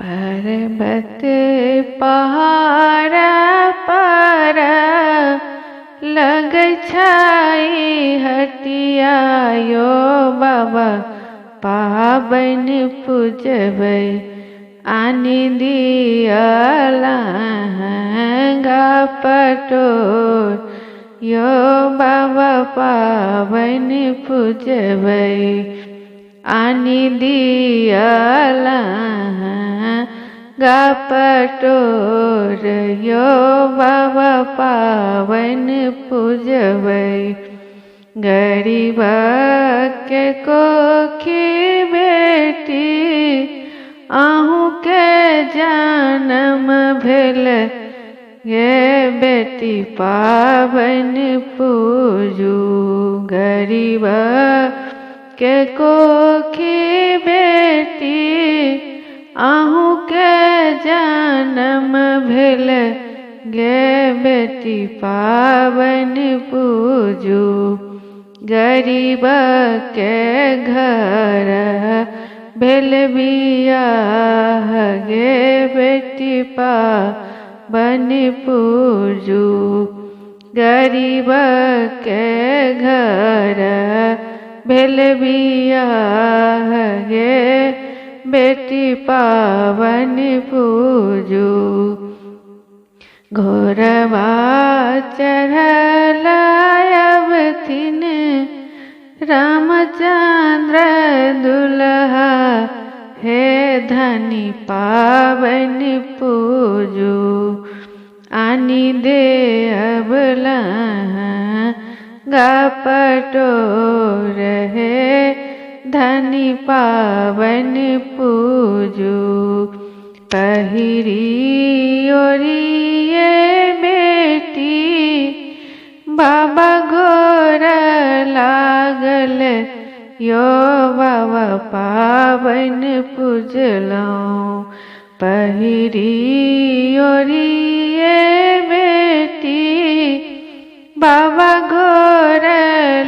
पर्वत पहाड़ पर लग छाई हटिया यो बाबा पावन पूजबै आनि दिया लहंगा पटोर यो बाबा पावन पूजबै आनि दिया लहंगा पटोर यो बाबा पावन पूजबै गरीब के कोखी बेटी आहू के जन्म भेल ये बेटी पावन पूजू गरीब के कोखी बेटी आहू के जन्म भेल गे बेटी पावन पूजू गरीब के घर भेल बियाह गे बेटी पावन पूजू गरीब के घर भेल बियाह गे बेटी पावन पूजू घोरवा चढ़ल अवथिन रामचंद्र दुल्हा हे धनी पावन पूजू आनि दे गा पटोर हे धनी पावन पूजू पहिरी ओरिए बेटी बाबा गोर लागल यो बाबा पावन पूजलौं पहिरी ओरिए बेटी बाबा गोर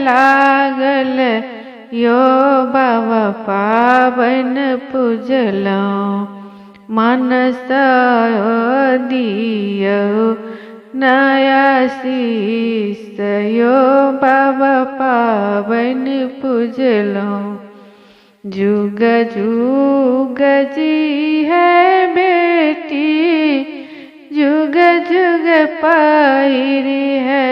लागल यो बाबा पावन पूजलौं मनस दियो नया शीस यो बाबा पावन पूजलौं जुग जुग जी है बेटी जुग जुग पायरी है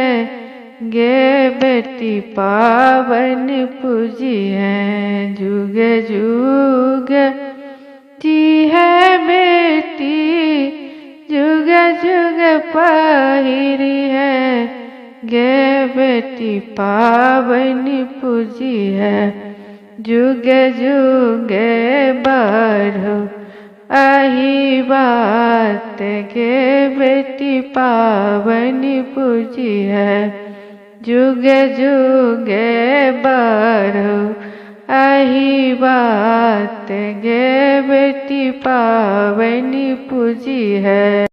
गे बेटी पावन पूजी है जुग जुग जी है बेटी जुग जुग पायरी है गे बेटी पावन पूजी है जुग जुग बढ़ो आही बात गे बेटी पावन पूजी है जुग जुग बढ़ो आही बात गे बेटी पावन पूजी है।